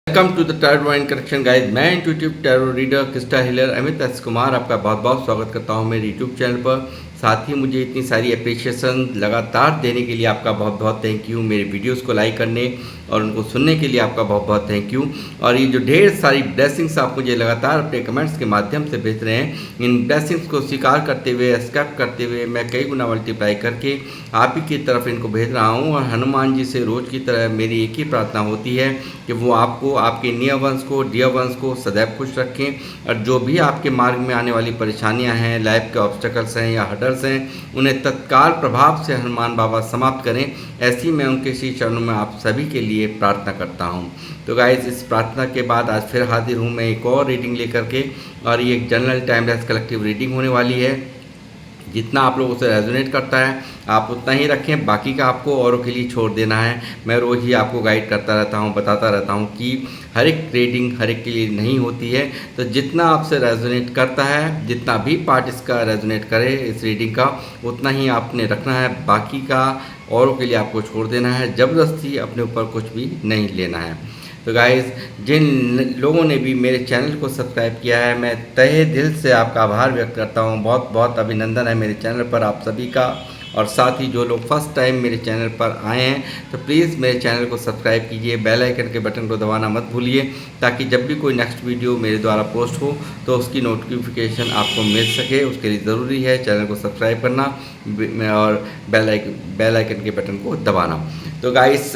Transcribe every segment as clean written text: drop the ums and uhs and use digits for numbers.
Welcome to the tarot and correction guys. मैं intuitive tarot reader crystal healer Amit S Kumar आपका बहुत बहुत स्वागत करता हूं मेरे यूट्यूब चैनल पर। साथ ही मुझे इतनी सारी अप्रिशिएशन लगातार देने के लिए आपका बहुत बहुत थैंक यू। मेरे वीडियोस को लाइक करने और उनको सुनने के लिए आपका बहुत बहुत थैंक यू। और ये जो ढेर सारी ब्लेसिंग्स आप मुझे लगातार अपने कमेंट्स के माध्यम से भेज रहे हैं, इन ब्लेसिंग्स को स्वीकार करते हुए, एक्सेप्ट करते हुए मैं कई गुना मल्टीप्लाई करके आप ही की तरफ इनको भेज रहा हूँ। और हनुमान जी से रोज़ की तरह मेरी एक ही प्रार्थना होती है कि वो आपको, आपके नियर वंश को, डियर वंश को सदैव खुश रखें। और जो भी आपके मार्ग में आने वाली परेशानियां हैं, लाइफ के ऑब्स्टेकल्स हैं या हर्डल्स हैं, उन्हें तत्काल प्रभाव से हनुमान बाबा समाप्त करें। ऐसी मैं उनके श्री चरणों में आप सभी के लिए प्रार्थना करता हूँ। तो गाइस, इस प्रार्थना के बाद आज फिर हाजिर हूँ मैं एक और रीडिंग लेकर के। और ये एक जनरल टाइमलेस कलेक्टिव रीडिंग होने वाली है। जितना आप लोगों से रेजोनेट करता है आप उतना ही रखें, बाकी का आपको औरों के लिए छोड़ देना है। मैं रोज़ ही आपको गाइड करता रहता हूँ, बताता रहता हूँ कि हर एक रीडिंग हर एक के लिए नहीं होती है। तो जितना आपसे रेजोनेट करता है, जितना भी पार्ट इसका रेजोनेट करे इस रीडिंग का, उतना ही आपने रखना है। बाकी का औरों के लिए आपको छोड़ देना है। ज़बरदस्ती अपने ऊपर कुछ भी नहीं लेना है। तो गाइज़, जिन लोगों ने भी मेरे चैनल को सब्सक्राइब किया है, मैं तहे दिल से आपका आभार व्यक्त करता हूँ। बहुत बहुत अभिनंदन है मेरे चैनल पर आप सभी का। और साथ ही जो लोग फर्स्ट टाइम मेरे चैनल पर आए हैं, तो प्लीज़ मेरे चैनल को सब्सक्राइब कीजिए, बेल आइकन के बटन को दबाना मत भूलिए, ताकि जब भी कोई नेक्स्ट वीडियो मेरे द्वारा पोस्ट हो तो उसकी नोटिफिकेशन आपको मिल सके। उसके लिए ज़रूरी है चैनल को सब्सक्राइब करना और बेल आइकन के बटन को दबाना। तो गाइस,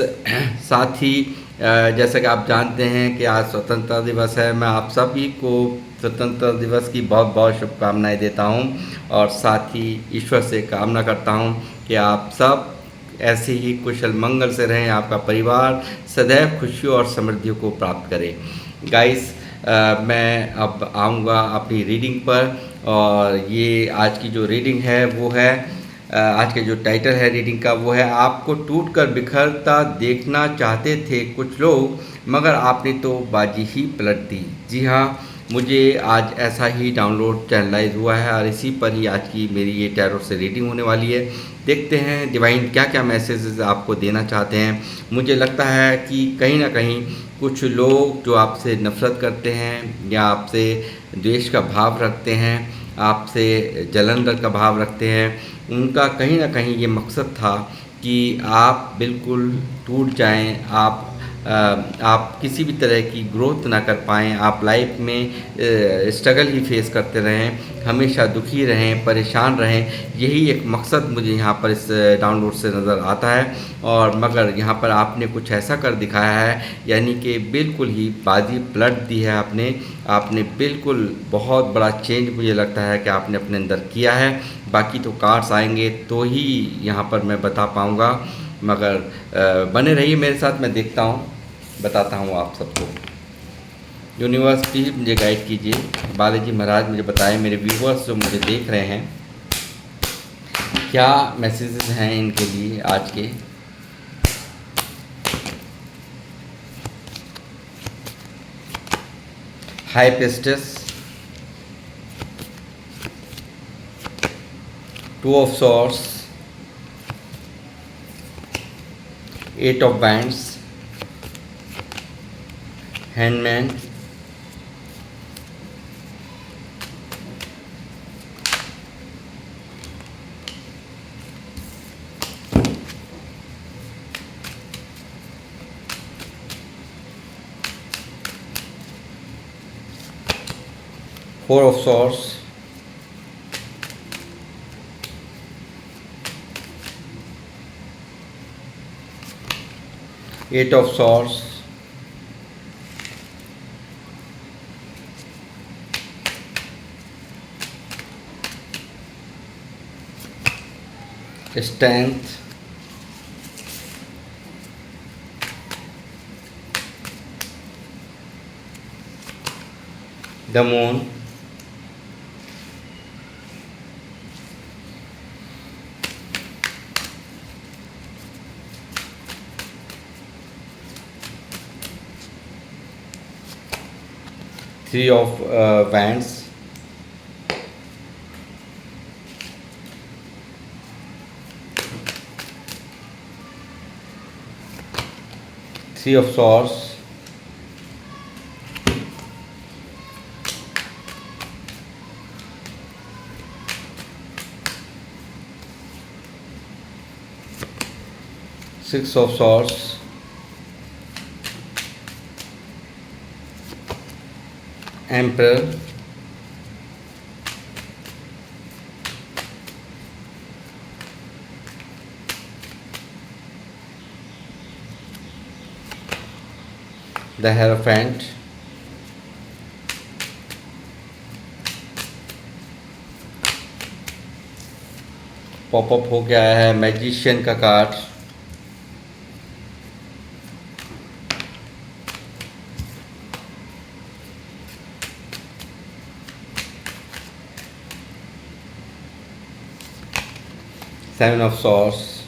साथ ही जैसा कि आप जानते हैं कि आज स्वतंत्रता दिवस है। मैं आप सभी को स्वतंत्रता दिवस की बहुत बहुत शुभकामनाएं देता हूं। और साथ ही ईश्वर से कामना करता हूं कि आप सब ऐसे ही कुशल मंगल से रहें, आपका परिवार सदैव खुशियों और समृद्धियों को प्राप्त करे। गाइस, मैं अब आऊँगा अपनी रीडिंग पर। और ये आज की जो रीडिंग है वो है, आज के जो टाइटल है रीडिंग का वो है, आपको टूटकर बिखरता देखना चाहते थे कुछ लोग, मगर आपने तो बाजी ही पलट दी। जी हाँ, मुझे आज ऐसा ही डाउनलोड चैनलाइज हुआ है और इसी पर ही आज की मेरी ये टैरो से रीडिंग होने वाली है। देखते हैं डिवाइन क्या क्या मैसेजेस आपको देना चाहते हैं। मुझे लगता है कि कहीं ना कहीं कुछ लोग जो आपसे नफरत करते हैं या आपसे द्वेष का भाव रखते हैं, आपसे जलन का भाव रखते हैं, उनका कहीं ना कहीं ये मकसद था कि आप बिल्कुल टूट जाएं, आप किसी भी तरह की ग्रोथ ना कर पाएँ, आप लाइफ में स्ट्रगल ही फेस करते रहें, हमेशा दुखी रहें, परेशान रहें। यही एक मकसद मुझे यहाँ पर इस डाउनलोड से नज़र आता है। और मगर यहाँ पर आपने कुछ ऐसा कर दिखाया है, यानी कि बिल्कुल ही बाजी पलट दी है आपने बिल्कुल बहुत बड़ा चेंज मुझे लगता है कि आपने अपने अंदर किया है। बाकी तो कार्ड्स आएंगे तो ही यहाँ पर मैं बता पाऊँगा, मगर बने रहिए मेरे साथ, मैं देखता हूँ, बताता हूँ आप सबको। यूनिवर्स प्लीज मुझे गाइड कीजिए। बालाजी महाराज मुझे बताएं, मेरे व्यूवर्स जो मुझे देख रहे हैं, क्या मैसेजेस हैं इनके लिए आज के। High priestess, two of swords, eight of bands, hangman, four of swords, eight of swords, strength, the moon, three of wands, three of swords, 6 of Swords, Emperor, the Hierophant, pop up हो के आया है magician का card, Seven of Swords,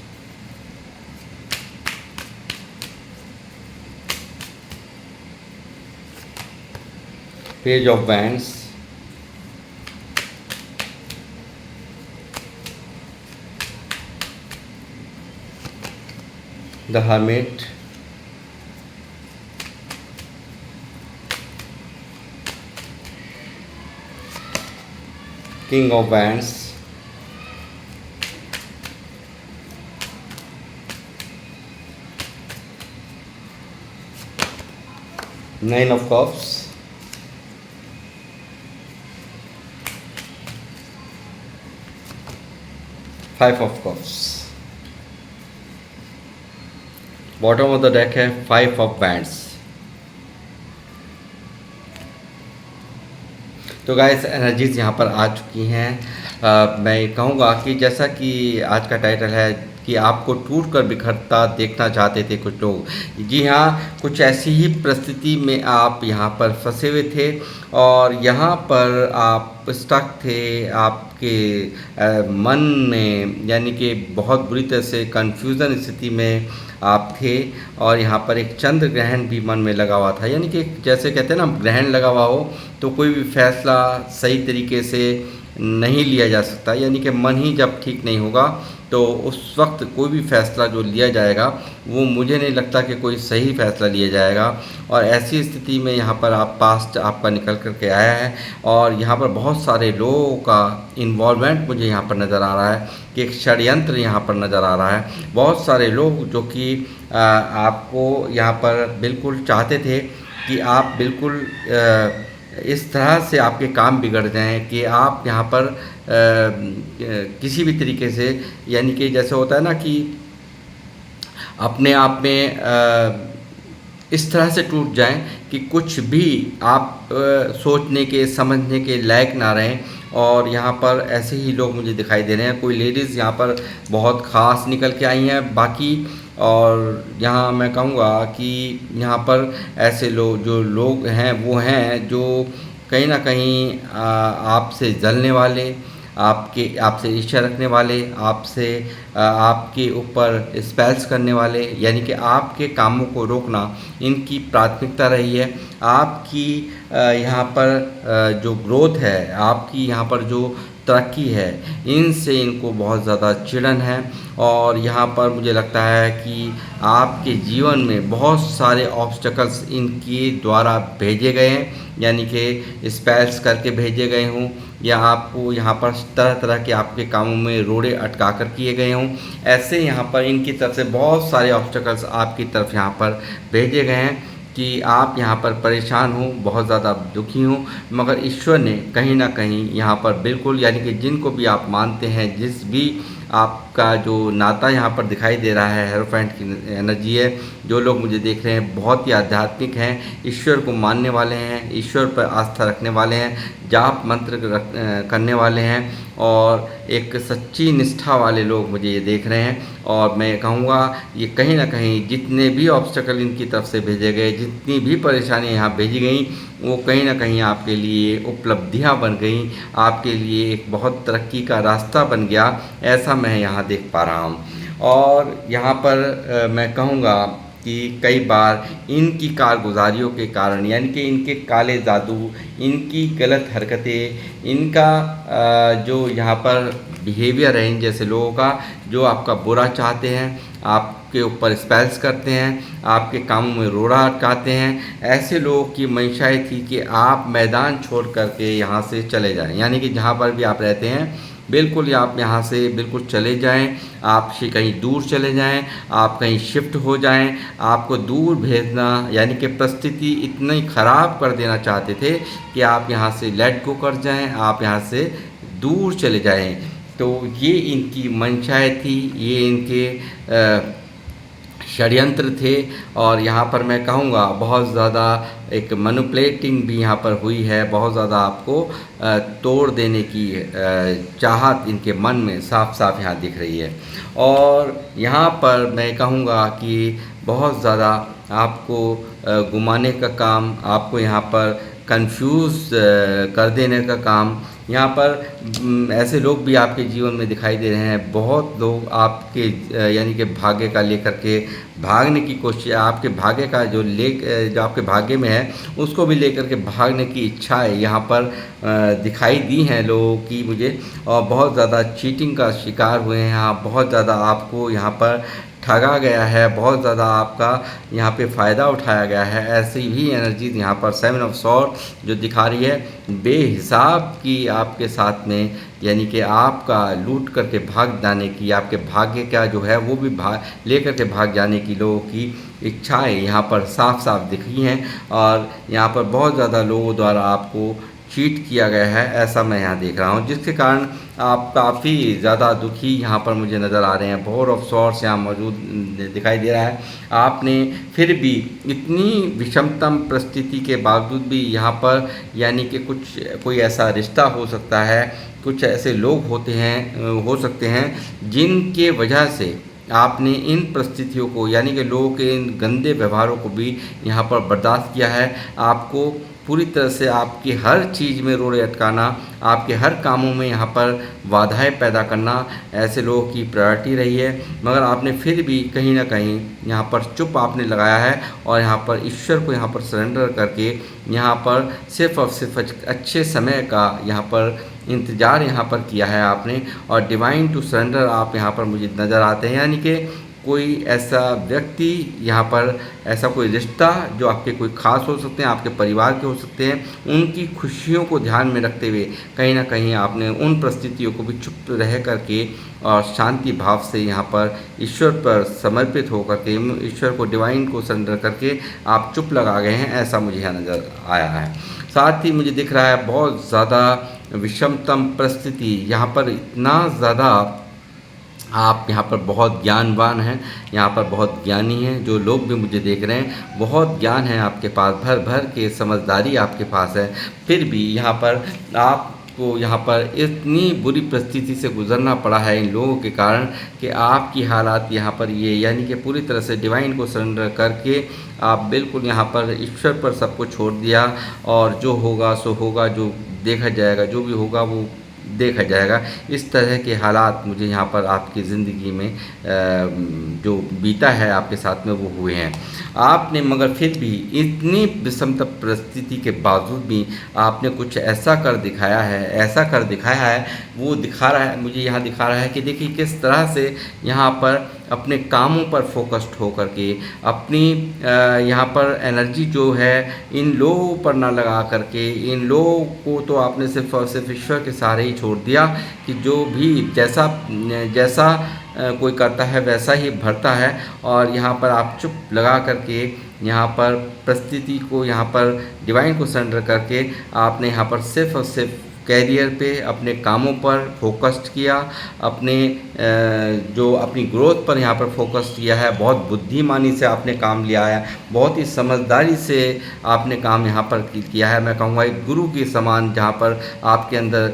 Page of Wands, the Hermit, King of Wands, Nine of Cups, Five of Cups. Bottom of the deck है 5 of bands. तो guys energies यहाँ पर आ चुकी हैं। मैं कहूँगा कि जैसा कि आज का टाइटल है कि आपको टूट कर बिखरता देखना चाहते थे कुछ लोग। जी हाँ, कुछ ऐसी ही परिस्थिति में आप यहाँ पर फंसे हुए थे और यहाँ पर आप स्टक थे, आपके मन में यानी कि बहुत बुरी तरह से कन्फ्यूज़न स्थिति में आप थे और यहाँ पर एक चंद्र ग्रहण भी मन में लगा हुआ था। यानी कि जैसे कहते हैं ना, ग्रहण लगा हुआ हो तो कोई भी फैसला सही तरीके से नहीं लिया जा सकता। यानी कि मन ही जब ठीक नहीं होगा तो उस वक्त कोई भी फ़ैसला जो लिया जाएगा वो मुझे नहीं लगता कि कोई सही फ़ैसला लिया जाएगा। और ऐसी स्थिति में यहाँ पर आप पास्ट आपका निकल कर के आया है और यहाँ पर बहुत सारे लोगों का इन्वॉल्वमेंट मुझे यहाँ पर नज़र आ रहा है कि एक षड्यंत्र यहाँ पर नज़र आ रहा है। बहुत सारे लोग जो कि आपको यहाँ पर बिल्कुल चाहते थे कि आप बिल्कुल इस तरह से आपके काम बिगड़ जाएं कि आप यहाँ पर किसी भी तरीके से, यानी कि जैसे होता है ना कि अपने आप में इस तरह से टूट जाएं कि कुछ भी आप सोचने के समझने के लायक ना रहें। और यहाँ पर ऐसे ही लोग मुझे दिखाई दे रहे हैं। कोई लेडीज़ यहाँ पर बहुत ख़ास निकल के आई हैं बाकी, और यहाँ मैं कहूँगा कि यहाँ पर ऐसे लोग जो लोग हैं वो हैं जो कहीं ना कहीं आपसे जलने वाले, आपसे ईर्ष्या रखने वाले, आपके ऊपर स्पेल्स करने वाले, यानी कि आपके कामों को रोकना इनकी प्राथमिकता रही है। आपकी यहाँ पर जो ग्रोथ है, आपकी यहाँ पर जो तरक्की है, इनसे इनको बहुत ज़्यादा चिढ़न है। और यहाँ पर मुझे लगता है कि आपके जीवन में बहुत सारे ऑब्स्टकल्स इनके द्वारा भेजे गए हैं, यानी कि स्पेल्स करके भेजे गए हों या आपको यहाँ पर तरह तरह के आपके कामों में रोड़े अटका कर किए गए हों। ऐसे यहाँ पर इनकी तरफ से बहुत सारे ऑब्स्टकल्स आपकी तरफ यहाँ पर भेजे गए हैं कि आप यहाँ पर परेशान हो, बहुत ज़्यादा दुखी हो। मगर ईश्वर ने कहीं ना कहीं यहाँ पर बिल्कुल, यानी कि जिनको भी आप मानते हैं, जिस भी आपका जो नाता यहाँ पर दिखाई दे रहा है, हेरोफेंट की एनर्जी है, जो लोग मुझे देख रहे हैं बहुत ही आध्यात्मिक हैं, ईश्वर को मानने वाले हैं, ईश्वर पर आस्था रखने वाले हैं, जाप मंत्र करने वाले हैं और एक सच्ची निष्ठा वाले लोग मुझे ये देख रहे हैं। और मैं कहूँगा ये कहीं ना कहीं जितने भी ऑब्स्टकल इनकी तरफ से भेजे गए, जितनी भी परेशानियाँ यहाँ भेजी गई, वो कहीं ना कहीं आपके लिए उपलब्धियाँ बन गई, आपके लिए एक बहुत तरक्की का रास्ता बन गया, ऐसा मैं यहाँ देख पा रहा हूँ। और यहाँ पर मैं कहूँगा कि कई बार इनकी कारगुजारियों के कारण, यानी कि इनके काले जादू, इनकी गलत हरकतें, इनका जो यहाँ पर बिहेवियर है इन जैसे लोगों का, जो आपका बुरा चाहते हैं, आपके ऊपर स्पेल्स करते हैं, आपके कामों में रोड़ा अटकाते हैं, ऐसे लोगों की मंशाएँ थी कि आप मैदान छोड़ करके यहाँ से चले जाएं। यानी कि जहाँ पर भी आप रहते हैं बिल्कुल आप यहाँ से बिल्कुल चले जाएं, आप से कहीं दूर चले जाएं, आप कहीं शिफ्ट हो जाएं। आपको दूर भेजना यानी कि परिस्थिति इतनी ख़राब कर देना चाहते थे कि आप यहाँ से लेट गो कर जाएं, आप यहाँ से दूर चले जाएं। तो ये इनकी मंशाएँ थी, ये इनके षड्यंत्र थे। और यहाँ पर मैं कहूँगा बहुत ज़्यादा एक मैनिपुलेटिंग भी यहाँ पर हुई है, बहुत ज़्यादा आपको तोड़ देने की चाहत इनके मन में साफ साफ यहाँ दिख रही है। और यहाँ पर मैं कहूँगा कि बहुत ज़्यादा आपको घुमाने का काम, आपको यहाँ पर कंफ्यूज कर देने का काम, यहाँ पर ऐसे लोग भी आपके जीवन में दिखाई दे रहे हैं। बहुत लोग आपके यानी कि भाग्य का लेकर के भागने की कोशिश, आपके भाग्य का जो आपके भाग्य में है उसको भी लेकर के भागने की इच्छाएं यहाँ पर दिखाई दी हैं लोगों की मुझे। और बहुत ज़्यादा चीटिंग का शिकार हुए हैं यहाँ, बहुत ज़्यादा आपको यहाँ पर ठगा गया है, बहुत ज़्यादा आपका यहाँ पे फ़ायदा उठाया गया है। ऐसी ही एनर्जीज यहाँ पर 7 ऑफ सॉर्ड जो दिखा रही है बेहिसाब की आपके साथ में, यानी कि आपका लूट करके भाग जाने की, आपके भाग्य का जो है वो भी भाग लेकर के भाग जाने की लोगों की इच्छाएं यहाँ पर साफ साफ दिख रही हैं। और यहाँ पर बहुत ज़्यादा लोगों द्वारा आपको चीट किया गया है, ऐसा मैं यहाँ देख रहा हूँ, जिसके कारण आप काफ़ी ज़्यादा दुखी यहाँ पर मुझे नज़र आ रहे हैं। 4 ऑफ सॉर्ड्स यहाँ मौजूद दिखाई दे रहा है। आपने फिर भी इतनी विषमतम परिस्थिति के बावजूद भी यहाँ पर यानी कि कोई ऐसा रिश्ता हो सकता है, कुछ ऐसे लोग हो सकते हैं जिनके वजह से आपने इन परिस्थितियों को यानी कि लोगों के इन गंदे व्यवहारों को भी यहाँ पर बर्दाश्त किया है। आपको पूरी तरह से आपकी हर चीज़ में रोड़े अटकाना, आपके हर कामों में यहाँ पर बाधाएं पैदा करना ऐसे लोगों की प्रायोरिटी रही है। मगर आपने फिर भी कहीं ना कहीं यहाँ पर चुप आपने लगाया है और यहाँ पर ईश्वर को यहाँ पर सरेंडर करके यहाँ पर सिर्फ और सिर्फ अच्छे समय का यहाँ पर इंतज़ार यहाँ पर किया है आपने। और डिवाइन टू सरेंडर आप यहाँ पर मुझे नज़र आते हैं, यानी कि कोई ऐसा व्यक्ति यहाँ पर, ऐसा कोई रिश्ता जो आपके कोई ख़ास हो सकते हैं, आपके परिवार के हो सकते हैं, उनकी खुशियों को ध्यान में रखते हुए कहीं ना कहीं आपने उन परिस्थितियों को भी चुप रह करके और शांति भाव से यहाँ पर ईश्वर पर समर्पित होकर के, ईश्वर को डिवाइन को सरेंडर करके आप चुप लगा गए हैं, ऐसा मुझे यहाँ नज़र आया है। साथ ही मुझे दिख रहा है बहुत ज़्यादा विषमतम परिस्थिति, यहाँ पर इतना ज़्यादा आप यहाँ पर बहुत ज्ञानवान हैं, यहाँ पर बहुत ज्ञानी हैं। जो लोग भी मुझे देख रहे हैं बहुत ज्ञान है आपके पास, भर भर के समझदारी आपके पास है। फिर भी यहाँ पर आपको यहाँ पर इतनी बुरी परिस्थिति से गुजरना पड़ा है इन लोगों के कारण कि आपकी हालात यहाँ पर ये यानी कि पूरी तरह से डिवाइन को सरेंडर करके आप बिल्कुल यहाँ पर ईश्वर पर सब कुछ छोड़ दिया। और जो होगा सो होगा, जो देखा जाएगा, जो भी होगा वो देखा जाएगा। इस तरह के हालात मुझे यहाँ पर आपकी ज़िंदगी में जो बीता है आपके साथ में वो हुए हैं आपने। मगर फिर भी इतनी विषमता परिस्थिति के बावजूद भी आपने कुछ ऐसा कर दिखाया है, वो दिखा रहा है मुझे, यहाँ दिखा रहा है कि देखिए किस तरह से यहाँ पर अपने कामों पर फोकस्ड होकर के अपनी यहाँ पर एनर्जी जो है इन लोगों पर ना लगा करके, इन लोगों को तो आपने सिर्फ और सिर्फ ईश्वर के सहारे ही छोड़ दिया कि जो भी जैसा कोई करता है वैसा ही भरता है। और यहाँ पर आप चुप लगा करके यहाँ पर परिस्थिति को, यहाँ पर डिवाइन को सरेंडर करके आपने यहाँ पर सिर्फ और सिर्फ कैरियर पे, अपने कामों पर फोकस्ड किया, अपने जो अपनी ग्रोथ पर यहाँ पर फोकस किया है। बहुत बुद्धिमानी से आपने काम लिया है, बहुत ही समझदारी से आपने काम यहाँ पर किया है। मैं कहूँगा एक गुरु के समान जहाँ पर आपके अंदर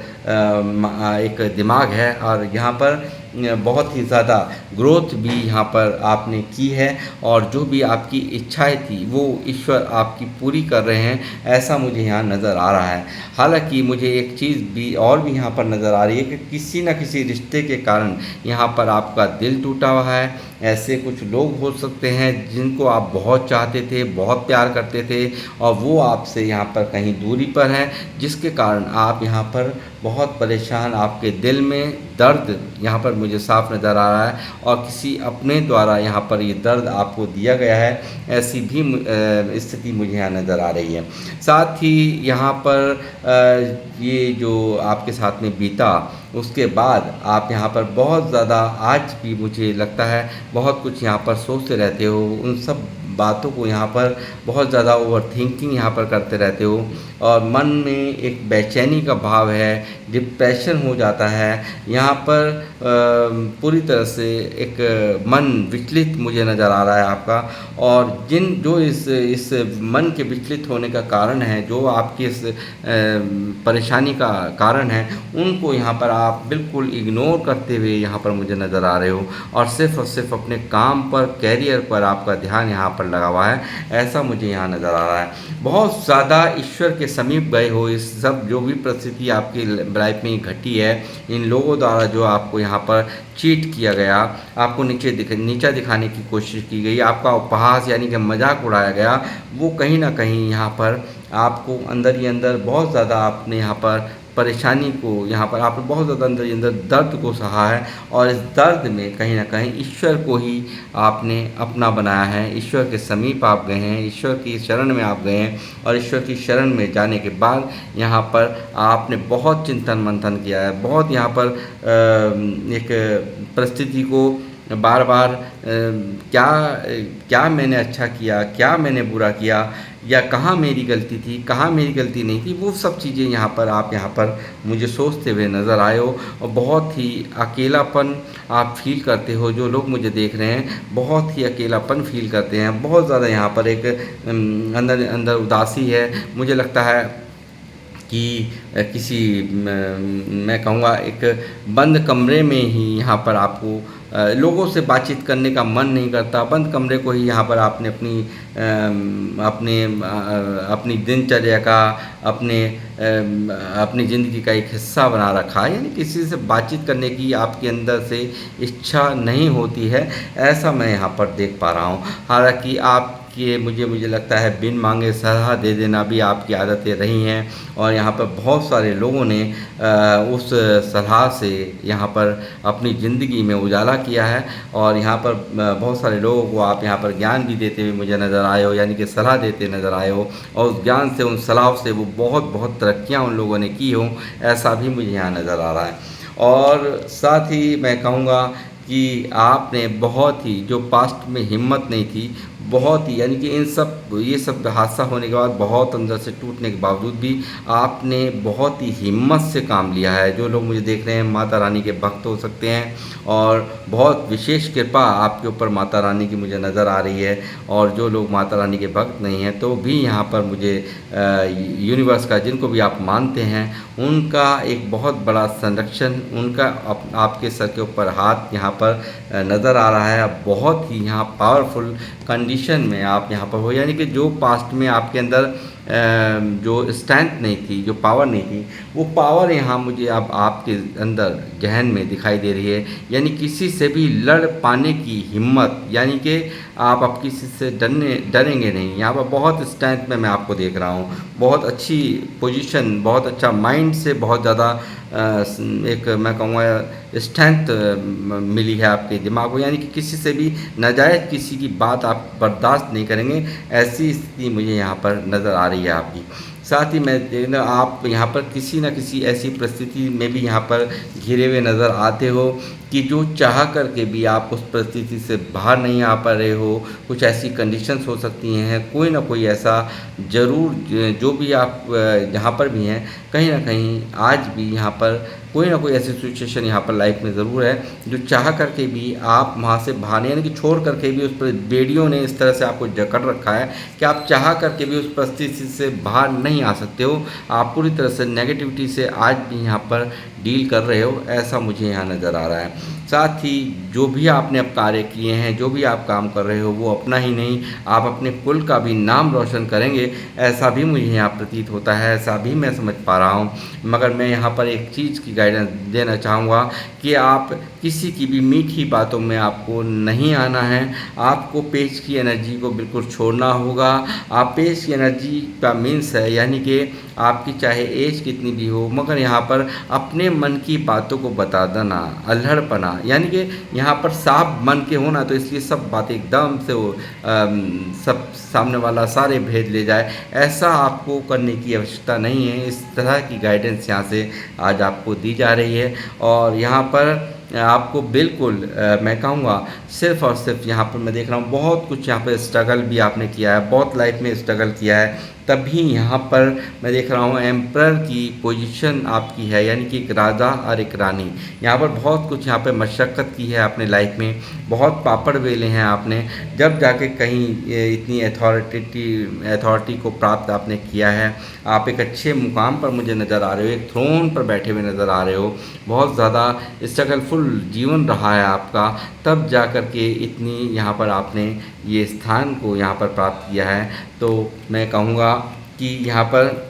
एक दिमाग है और यहाँ पर बहुत ही ज़्यादा ग्रोथ भी यहाँ पर आपने की है। और जो भी आपकी इच्छाएं थी वो ईश्वर आपकी पूरी कर रहे हैं, ऐसा मुझे यहाँ नज़र आ रहा है। हालांकि मुझे एक चीज़ भी और भी यहाँ पर नज़र आ रही है कि किसी न किसी रिश्ते के कारण यहाँ पर आपका दिल टूटा हुआ है। ऐसे कुछ लोग हो सकते हैं जिनको आप बहुत चाहते थे, बहुत प्यार करते थे और वो आपसे यहाँ पर कहीं दूरी पर हैं, जिसके कारण आप यहाँ पर बहुत परेशान, आपके दिल में दर्द यहाँ पर मुझे साफ नज़र आ रहा है और किसी अपने द्वारा यहाँ पर ये दर्द आपको दिया गया है, ऐसी भी स्थिति मुझे यहाँ नज़र आ रही है। साथ ही यहाँ पर ये जो आपके साथ में बीता उसके बाद आप यहाँ पर बहुत ज़्यादा आज भी मुझे लगता है बहुत कुछ यहाँ पर सोचते रहते हो, उन सब बातों को यहाँ पर बहुत ज़्यादा ओवरथिंकिंग यहाँ पर करते रहते हो और मन में एक बेचैनी का भाव है, डिप्रेशन हो जाता है यहाँ पर। पूरी तरह से एक मन विचलित मुझे नज़र आ रहा है आपका। और जो इस मन के विचलित होने का कारण है, जो आपकी इस परेशानी का कारण है, उनको यहाँ पर आप बिल्कुल इग्नोर करते हुए यहाँ पर मुझे नज़र आ रहे हो और सिर्फ अपने काम पर, कैरियर पर आपका ध्यान यहाँ पर लगा हुआ है, ऐसा मुझे यहाँ नज़र आ रहा है। बहुत ज़्यादा ईश्वर के समीप गए हो। इस सब जो भी परिस्थिति आपकी लाइफ में घटी है, इन लोगों द्वारा जो आपको यहाँ पर चीट किया गया, आपको नीचा दिखाने की कोशिश की गई, आपका उपहास यानी कि मजाक उड़ाया गया, वो कहीं ना कहीं यहाँ पर आपको अंदर ही अंदर बहुत ज़्यादा आपने यहाँ पर परेशानी को, यहाँ पर आपने बहुत ज़्यादा अंदर ही अंदर दर्द को सहा है और इस दर्द में कहीं ना कहीं ईश्वर को ही आपने अपना बनाया है। ईश्वर के समीप आप गए हैं, ईश्वर की शरण में आप गए हैं और ईश्वर की शरण में जाने के बाद यहाँ पर आपने बहुत चिंतन मंथन किया है, बहुत यहाँ पर एक परिस्थिति को बार बार क्या मैंने अच्छा किया, क्या मैंने बुरा किया, या कहाँ मेरी गलती थी, कहाँ मेरी गलती नहीं थी, वो सब चीज़ें यहाँ पर मुझे सोचते हुए नज़र आए हो। और बहुत ही अकेलापन आप फील करते हो, जो लोग मुझे देख रहे हैं बहुत ही अकेलापन फील करते हैं, बहुत ज़्यादा यहाँ पर एक अंदर अंदर उदासी है। मुझे लगता है कि किसी मैं कहूँगा एक बंद कमरे में ही यहाँ पर आपको लोगों से बातचीत करने का मन नहीं करता, बंद कमरे को ही यहाँ पर आपने अपनी दिनचर्या का, अपनी ज़िंदगी का एक हिस्सा बना रखा है, यानी किसी से बातचीत करने की आपके अंदर से इच्छा नहीं होती है, ऐसा मैं यहाँ पर देख पा रहा हूँ। हालांकि आपके मुझे लगता है बिन मांगे सलाह दे देना भी आपकी आदतें रही हैं और यहाँ पर बहुत सारे लोगों ने उस सलाह से यहाँ पर अपनी ज़िंदगी में उजाला किया है और यहाँ पर बहुत सारे लोगों को आप यहाँ पर ज्ञान भी देते हुए मुझे नज़र आए हो, यानी कि सलाह देते नज़र आए हो और उस ज्ञान से, उन सलाह से वो बहुत तरक्कियाँ उन लोगों ने की हों, ऐसा भी मुझे यहाँ नज़र आ रहा है। और साथ ही मैं कहूँगा कि आपने बहुत ही, जो पास्ट में हिम्मत नहीं थी, बहुत ही, यानी कि ये सब हादसा होने के बाद बहुत अंदर से टूटने के बावजूद भी आपने बहुत ही हिम्मत से काम लिया है। जो लोग मुझे देख रहे हैं माता रानी के भक्त हो सकते हैं और बहुत विशेष कृपा आपके ऊपर माता रानी की मुझे नज़र आ रही है, और जो लोग माता रानी के भक्त नहीं हैं तो भी यहाँ पर मुझे यूनिवर्स का, जिनको भी आप मानते हैं, उनका एक बहुत बड़ा संरक्षण, उनका आपके सर के ऊपर हाथ यहाँ पर नज़र आ रहा है। बहुत ही यहाँ पावरफुल कंडीशन में आप यहाँ पर हो, यानी कि जो पास्ट में आपके अंदर जो स्ट्रेंथ नहीं थी, जो पावर नहीं थी, वो पावर यहाँ मुझे अब आपके अंदर जहन में दिखाई दे रही है। यानी किसी से भी लड़ पाने की हिम्मत, यानी कि आप अब किसी से डरेंगे नहीं। यहाँ पर बहुत स्ट्रेंथ में मैं आपको देख रहा हूँ, बहुत अच्छी पोजीशन, बहुत अच्छा माइंड से बहुत ज़्यादा एक मैं कहूँगा स्ट्रेंथ मिली है आपके दिमाग को, यानी कि किसी से भी नाजायज़ किसी की बात आप बर्दाश्त नहीं करेंगे, ऐसी स्थिति मुझे यहाँ पर नज़र आ रही है आपकी। साथ ही मैं देखना आप यहाँ पर किसी न किसी ऐसी परिस्थिति में भी यहाँ पर घिरे हुए नज़र आते हो कि जो चाह करके भी आप उस परिस्थिति से बाहर नहीं आ पा रहे हो। कुछ ऐसी कंडीशंस हो सकती हैं, कोई ना कोई ऐसा ज़रूर, जो भी आप जहाँ पर भी हैं, कहीं ना कहीं आज भी यहाँ पर कोई ना कोई ऐसी सिचुएशन यहाँ पर लाइफ में ज़रूर है जो चाह करके भी आप वहाँ से बाहर, यानी कि छोड़ करके भी, उस पर बेड़ियों ने इस तरह से आपको जकड़ रखा है कि आप चाह करके भी उस परिस्थिति से बाहर नहीं आ सकते हो। आप पूरी तरह से नेगेटिविटी से आज भी यहाँ पर डील कर रहे हो, ऐसा मुझे यहाँ नज़र आ रहा है। साथ ही जो भी आपने अब कार्य किए हैं, जो भी आप काम कर रहे हो, वो अपना ही नहीं, आप अपने कुल का भी नाम रोशन करेंगे, ऐसा भी मुझे यहाँ प्रतीत होता है, ऐसा भी मैं समझ पा रहा हूँ। मगर मैं यहाँ पर एक चीज़ की गाइडेंस देना चाहूँगा कि आप किसी की भी मीठी बातों में आपको नहीं आना है। आपको पेज की एनर्जी को बिल्कुल छोड़ना होगा। आप पेज की एनर्जी का मीन्स है, यानी कि आपकी चाहे एज कितनी भी हो, मगर यहाँ पर अपने मन की बातों को बता देना, अल्हड़पना, यानी कि यहाँ पर साफ मन के होना, तो इसलिए सब बातें एकदम से वो सब सामने वाला सारे भेद ले जाए, ऐसा आपको करने की आवश्यकता नहीं है। इस तरह की गाइडेंस यहाँ से आज आपको दी जा रही है। और यहाँ पर आपको बिल्कुल मैं कहूँगा सिर्फ़ और सिर्फ यहाँ पर मैं देख रहा हूँ बहुत कुछ यहाँ पर स्ट्रगल भी आपने किया है, बहुत लाइफ में स्ट्रगल किया है, तभी यहाँ पर मैं देख रहा हूँ एम्परर की पोजीशन आपकी है, यानी कि एक राजा और एक रानी। यहाँ पर बहुत कुछ यहाँ पर मशक्क़त की है आपने लाइफ में, बहुत पापड़ बेले हैं आपने, जब जाके कहीं इतनी अथॉरिटी को प्राप्त आपने किया है। आप एक अच्छे मुकाम पर मुझे नज़र आ रहे हो, एक थ्रोन पर बैठे हुए नज़र आ रहे हो, बहुत ज़्यादा स्ट्रगलफुल जीवन रहा है आपका, तब जा कर के इतनी यहाँ पर आपने ये स्थान को यहाँ पर प्राप्त किया है। तो मैं कहूँगा कि यहाँ पर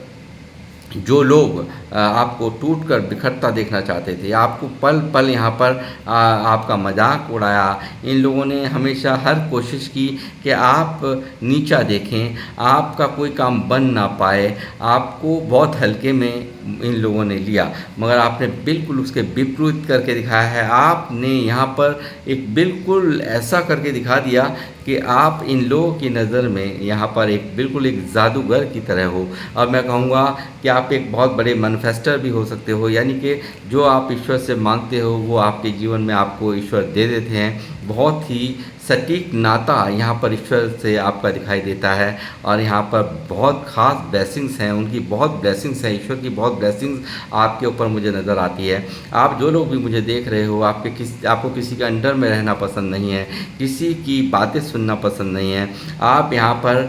जो लोग आपको टूटकर बिखरता देखना चाहते थे, आपको पल पल यहाँ पर आपका मजाक उड़ाया, इन लोगों ने हमेशा हर कोशिश की कि आप नीचा देखें, आपका कोई काम बन ना पाए, आपको बहुत हल्के में इन लोगों ने लिया, मगर आपने बिल्कुल उसके विपरीत करके दिखाया है। आपने यहाँ पर एक बिल्कुल ऐसा करके दिखा दिया कि आप इन लोगों की नज़र में यहाँ पर एक बिल्कुल एक जादूगर की तरह हो। और मैं कहूँगा कि आप एक बहुत बड़े मैनिफेस्टर भी हो सकते हो, यानी कि जो आप ईश्वर से मांगते हो वो आपके जीवन में आपको ईश्वर दे देते हैं। बहुत ही सटीक नाता यहाँ पर ईश्वर से आपका दिखाई देता है, और यहाँ पर बहुत ख़ास ब्लेसिंग्स हैं, उनकी बहुत ब्लेसिंग्स हैं, ईश्वर की बहुत ब्लेसिंग्स आपके ऊपर मुझे नज़र आती है। आप जो लोग भी मुझे देख रहे हो, आपको किसी के अंडर में रहना पसंद नहीं है, किसी की बातें सुनना पसंद नहीं है, आप यहाँ पर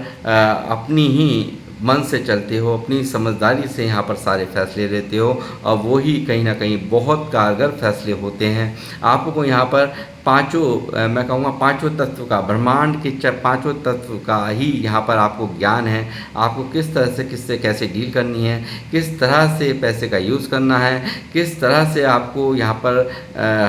अपनी ही मन से चलते हो, अपनी समझदारी से यहाँ पर सारे फैसले लेते हो, और वो ही कहीं ना कहीं बहुत कारगर फैसले होते हैं। आपको यहाँ पर पांचों मैं कहूँगा पांचों तत्व का, ब्रह्मांड के पांचों तत्व का ही यहाँ पर आपको ज्ञान है। आपको किस तरह से किससे कैसे डील करनी है, किस तरह से पैसे का यूज़ करना है, किस तरह से आपको यहाँ पर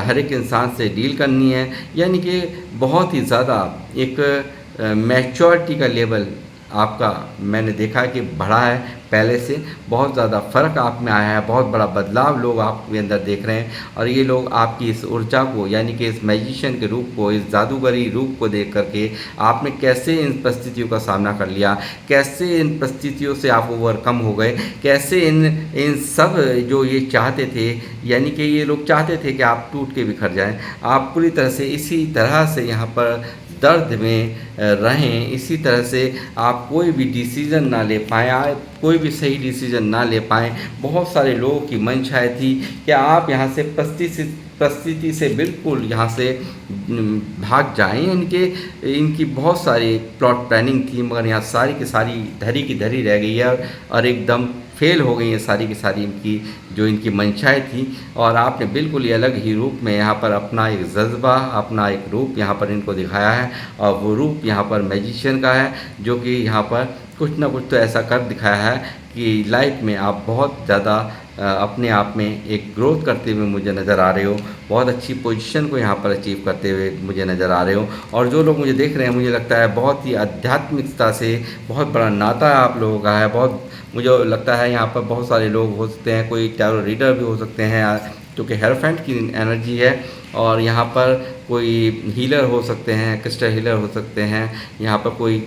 हर एक इंसान से डील करनी है, यानी कि बहुत ही ज़्यादा एक मैच्योरिटी का लेवल आपका मैंने देखा कि बढ़ा है, पहले से बहुत ज़्यादा फ़र्क आप में आया है, बहुत बड़ा बदलाव लोग आपके अंदर देख रहे हैं। और ये लोग आपकी इस ऊर्जा को, यानी कि इस मैजिशियन के रूप को, इस जादूगरी रूप को देख करके आपने कैसे इन परिस्थितियों का सामना कर लिया, कैसे इन परिस्थितियों से आप ओवरकम हो गए, कैसे इन सब जो ये चाहते थे, यानी कि ये लोग चाहते थे कि आप टूट के बिखर जाएँ, आप पूरी तरह से इसी तरह से यहाँ पर दर्द में रहें, इसी तरह से आप कोई भी डिसीज़न ना ले पाएँ, आप कोई भी सही डिसीज़न ना ले पाएँ। बहुत सारे लोगों की मंशाएँ थी कि आप यहाँ से परिस्थिति से बिल्कुल यहाँ से भाग जाएँ, इनकी बहुत सारी प्लॉट प्लानिंग थी, मगर यहाँ सारी की सारी धरी की धरी रह गई है, और एकदम फेल हो गई हैं सारी की सारी इनकी मंशाएँ थी। और आपने बिल्कुल ही अलग ही रूप में यहाँ पर अपना एक जज्बा, अपना एक रूप यहाँ पर इनको दिखाया है, और वो रूप यहाँ पर मैजिशियन का है, जो कि यहाँ पर कुछ ना कुछ तो ऐसा कर दिखाया है कि लाइफ में आप बहुत ज़्यादा अपने आप में एक ग्रोथ करते हुए मुझे नज़र आ रहे हो, बहुत अच्छी पोजीशन को यहाँ पर अचीव करते हुए मुझे नज़र आ रहे हो। और जो लोग मुझे देख रहे हैं, मुझे लगता है बहुत ही आध्यात्मिकता से बहुत बड़ा नाता आप लोगों का है। बहुत मुझे लगता है यहाँ पर बहुत सारे लोग हो सकते हैं, कोई टैरो रीडर भी हो सकते हैं, क्योंकि हेरोफेंट की एनर्जी है। और यहाँ पर कोई हीलर हो सकते हैं, क्रिस्टल हीलर हो सकते हैं, यहाँ पर कोई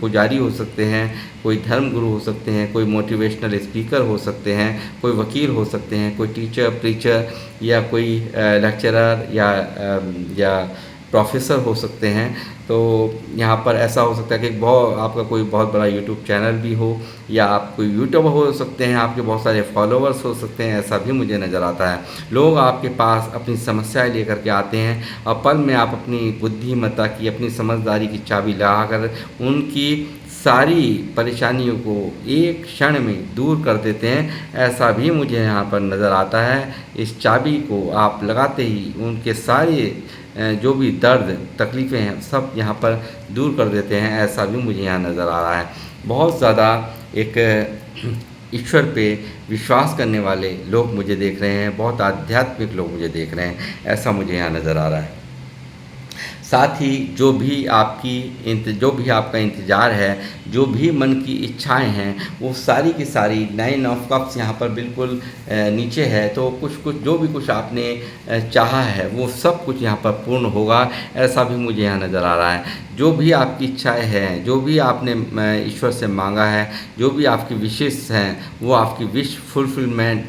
पुजारी हो सकते हैं, कोई धर्म गुरु हो सकते हैं, कोई मोटिवेशनल स्पीकर हो सकते हैं, कोई वकील हो सकते हैं, कोई टीचर प्रीचर, या कोई लेक्चरर या प्रोफेसर हो सकते हैं। तो यहाँ पर ऐसा हो सकता है कि आपका कोई बहुत बड़ा यूट्यूब चैनल भी हो, या आप कोई यूट्यूबर हो सकते हैं, आपके बहुत सारे फॉलोअर्स हो सकते हैं, ऐसा भी मुझे नज़र आता है। लोग आपके पास अपनी समस्याएं लेकर के आते हैं, और पल में आप अपनी बुद्धिमत्ता की, अपनी समझदारी की चाबी लगाकर उनकी सारी परेशानियों को एक क्षण में दूर कर देते हैं, ऐसा भी मुझे यहाँ पर नज़र आता है। इस चाबी को आप लगाते ही उनके सारे जो भी दर्द तकलीफ़ें हैं सब यहाँ पर दूर कर देते हैं, ऐसा भी मुझे यहाँ नज़र आ रहा है। बहुत ज़्यादा एक ईश्वर पे विश्वास करने वाले लोग मुझे देख रहे हैं, बहुत आध्यात्मिक लोग मुझे देख रहे हैं, ऐसा मुझे यहाँ नज़र आ रहा है। साथ ही जो भी आपका इंतज़ार है, जो भी मन की इच्छाएं हैं, वो सारी की सारी 9 ऑफ कप्स यहाँ पर बिल्कुल नीचे है। तो कुछ जो भी कुछ आपने चाहा है वो सब कुछ यहाँ पर पूर्ण होगा, ऐसा भी मुझे यहाँ नज़र आ रहा है। जो भी आपकी इच्छाएं हैं, जो भी आपने ईश्वर से मांगा है, जो भी आपकी विशेष हैं, वो आपकी विश फुलफिलमेंट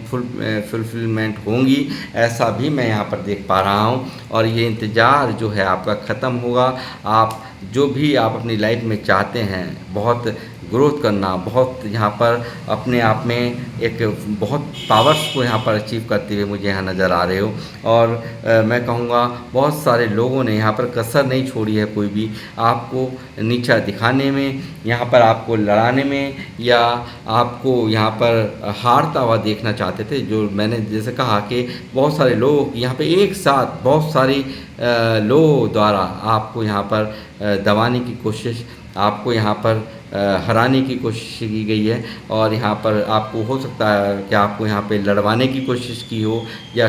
होंगी, ऐसा भी मैं यहाँ पर देख पा रहा हूँ। और ये इंतज़ार जो है आपका ख़त्म होगा। आप जो भी आप अपनी लाइफ में चाहते हैं, बहुत ग्रोथ करना, बहुत यहाँ पर अपने आप में एक बहुत पावर्स को यहाँ पर अचीव करते हुए मुझे यहाँ नज़र आ रहे हो। और मैं कहूँगा बहुत सारे लोगों ने यहाँ पर कसर नहीं छोड़ी है कोई भी आपको नीचा दिखाने में, यहाँ पर आपको लड़ाने में, या आपको यहाँ पर हारता हुआ देखना चाहते थे। जो मैंने जैसे कहा कि बहुत सारे लोग यहाँ पे एक साथ बहुत सारी लोगों द्वारा आपको यहाँ पर दबाने की कोशिश, आपको यहाँ पर हराने की कोशिश की गई है। और यहाँ पर आपको हो सकता है कि आपको यहाँ पे लड़वाने की कोशिश की हो, या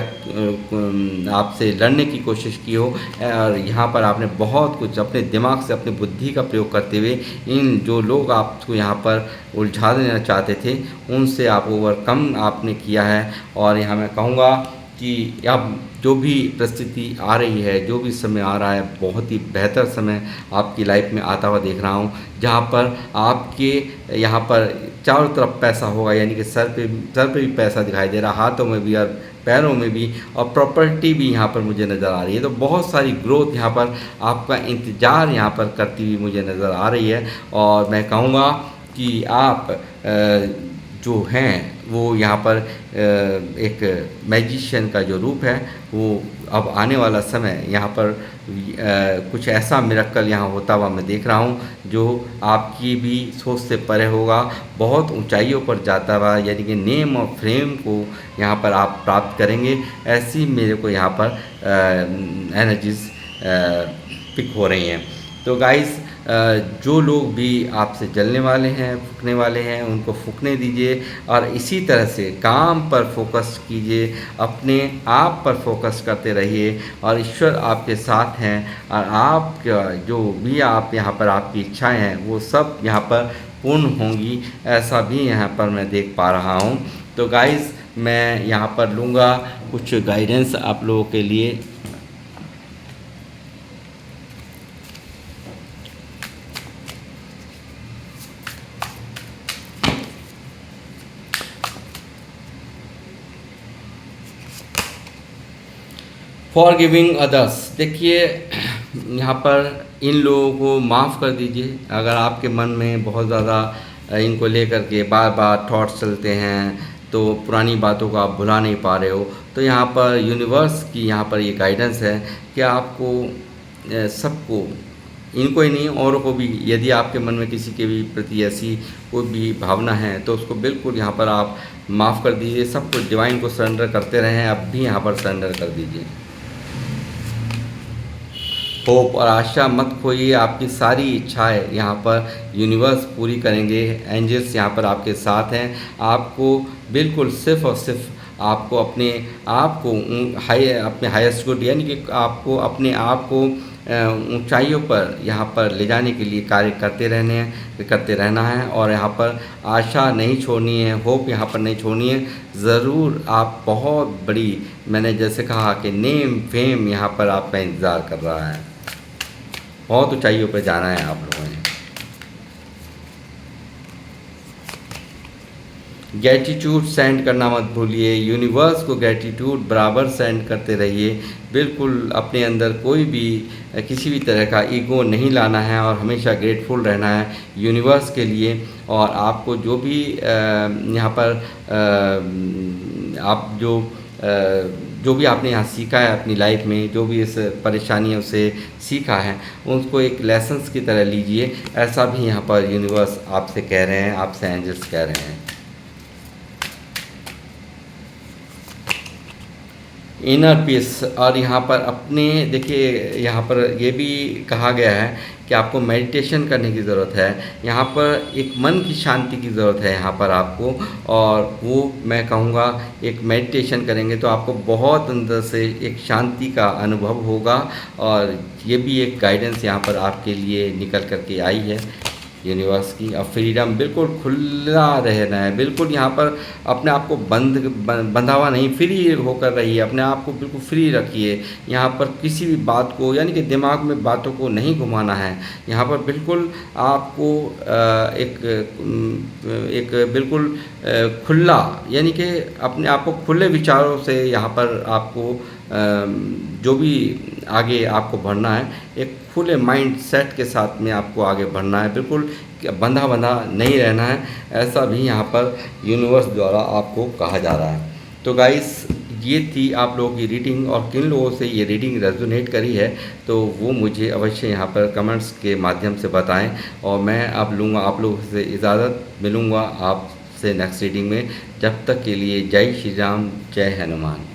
आपसे लड़ने की कोशिश की हो। और यहाँ पर आपने बहुत कुछ अपने दिमाग से, अपनी बुद्धि का प्रयोग करते हुए इन जो लोग आपको यहाँ पर उलझा देना चाहते थे, उनसे आप ओवरकम आपने किया है। और यहाँ मैं कहूँगा कि अब जो भी परिस्थिति आ रही है, जो भी समय आ रहा है, बहुत ही बेहतर समय आपकी लाइफ में आता हुआ देख रहा हूँ, जहाँ पर आपके यहाँ पर चारों तरफ पैसा होगा, यानी कि सर पे भी पैसा दिखाई दे रहा, हाथों में भी और पैरों में भी, और प्रॉपर्टी भी यहाँ पर मुझे नज़र आ रही है। तो बहुत सारी ग्रोथ यहाँ पर आपका इंतज़ार यहाँ पर करती हुई मुझे नज़र आ रही है। और मैं कहूँगा कि आप जो हैं वो यहाँ पर एक मैजिशियन का जो रूप है, वो अब आने वाला समय यहाँ पर कुछ ऐसा मिरेकल यहाँ होता हुआ मैं देख रहा हूँ, जो आपकी भी सोच से परे होगा, बहुत ऊंचाइयों पर जाता हुआ, यानी कि नेम और फ्रेम को यहाँ पर आप प्राप्त करेंगे। ऐसी मेरे को यहाँ पर एनर्जीज पिक हो रही हैं। तो गाइस, जो लोग भी आपसे जलने वाले हैं, फूकने वाले हैं, उनको फूकने दीजिए और इसी तरह से काम पर फोकस कीजिए, अपने आप पर फोकस करते रहिए और ईश्वर आपके साथ हैं। और आप जो भी आप यहाँ पर आपकी इच्छाएं हैं, वो सब यहाँ पर पूर्ण होंगी, ऐसा भी यहाँ पर मैं देख पा रहा हूँ। तो गाइस, मैं यहाँ पर लूँगा कुछ गाइडेंस आप लोगों के लिए। फॉर गिविंग अदर्स, देखिए यहाँ पर इन लोगों को माफ़ कर दीजिए। अगर आपके मन में बहुत ज़्यादा इनको लेकर के बार बार थॉट्स चलते हैं, तो पुरानी बातों को आप भुला नहीं पा रहे हो, तो यहाँ पर यूनिवर्स की यहाँ पर ये गाइडेंस है कि आपको सबको, इनको ही नहीं औरों को भी, यदि आपके मन में किसी के भी प्रति ऐसी कोई भी भावना है, तो उसको बिल्कुल यहाँ पर आप माफ़ कर दीजिए। सब कुछ डिवाइन को सरेंडर करते रहें, अब भी यहाँ पर सरेंडर कर दीजिए। होप और आशा मत खोइए, आपकी सारी इच्छाएं यहाँ पर यूनिवर्स पूरी करेंगे। एंजल्स यहाँ पर आपके साथ हैं। आपको बिल्कुल सिर्फ़ और सिर्फ आपको अपने आप को अपने हाईएस्ट गुड, यानी कि आपको अपने आप को ऊंचाइयों पर यहाँ पर ले जाने के लिए कार्य करते रहना है। और यहाँ पर आशा नहीं छोड़नी है, होप यहाँ पर नहीं छोड़नी है। ज़रूर आप बहुत बड़ी, मैंने जैसे कहा कि नेम फेम यहाँ पर आपका इंतज़ार कर रहा है, बहुत ऊंचाइयों पर जाना है आप लोगों ने। ग्रैटिट्यूड सेंड करना मत भूलिए, यूनिवर्स को ग्रैटिट्यूड बराबर सेंड करते रहिए। बिल्कुल अपने अंदर कोई भी किसी भी तरह का ईगो नहीं लाना है और हमेशा ग्रेटफुल रहना है यूनिवर्स के लिए। और आपको जो भी यहाँ पर आप जो भी आपने यहाँ सीखा है अपनी लाइफ में, जो भी इस परेशानियों से सीखा है, उसको एक लेसन्स की तरह लीजिए। ऐसा भी यहाँ पर यूनिवर्स आपसे कह रहे हैं, आपसे एंजल्स कह रहे हैं। Inner peace. और यहाँ पर अपने देखिए, यहाँ पर ये भी कहा गया है कि आपको मेडिटेशन करने की ज़रूरत है, यहाँ पर एक मन की शांति की ज़रूरत है यहाँ पर आपको। और वो मैं कहूँगा एक मेडिटेशन करेंगे तो आपको बहुत अंदर से एक शांति का अनुभव होगा। और ये भी एक गाइडेंस यहाँ पर आपके लिए निकल कर के आई है यूनिवर्स की। अब फ्रीडम बिल्कुल खुला रहना है, बिल्कुल यहाँ पर अपने आप को बंधा हुआ नहीं, फ्री होकर रहिए, अपने आप को बिल्कुल फ्री रखिए। यहाँ पर किसी भी बात को यानी कि दिमाग में बातों को नहीं घुमाना है, यहाँ पर बिल्कुल आपको एक बिल्कुल खुला यानी कि अपने आप को खुले विचारों से यहाँ पर आपको जो भी आगे आपको बढ़ना है, एक खुले माइंड सेट के साथ में आपको आगे बढ़ना है, बिल्कुल बंधा बंधा नहीं रहना है, ऐसा भी यहाँ पर यूनिवर्स द्वारा आपको कहा जा रहा है। तो गाइस, ये थी आप लोगों की रीडिंग, और किन लोगों से ये रीडिंग रेजोनेट करी है तो वो मुझे अवश्य यहाँ पर कमेंट्स के माध्यम से बताएं। और मैं अब लूँगा आप लोगों से इजाज़त, मिलूँगा आपसे नेक्स्ट रीडिंग में। जब तक के लिए जय श्री राम, जय हनुमान।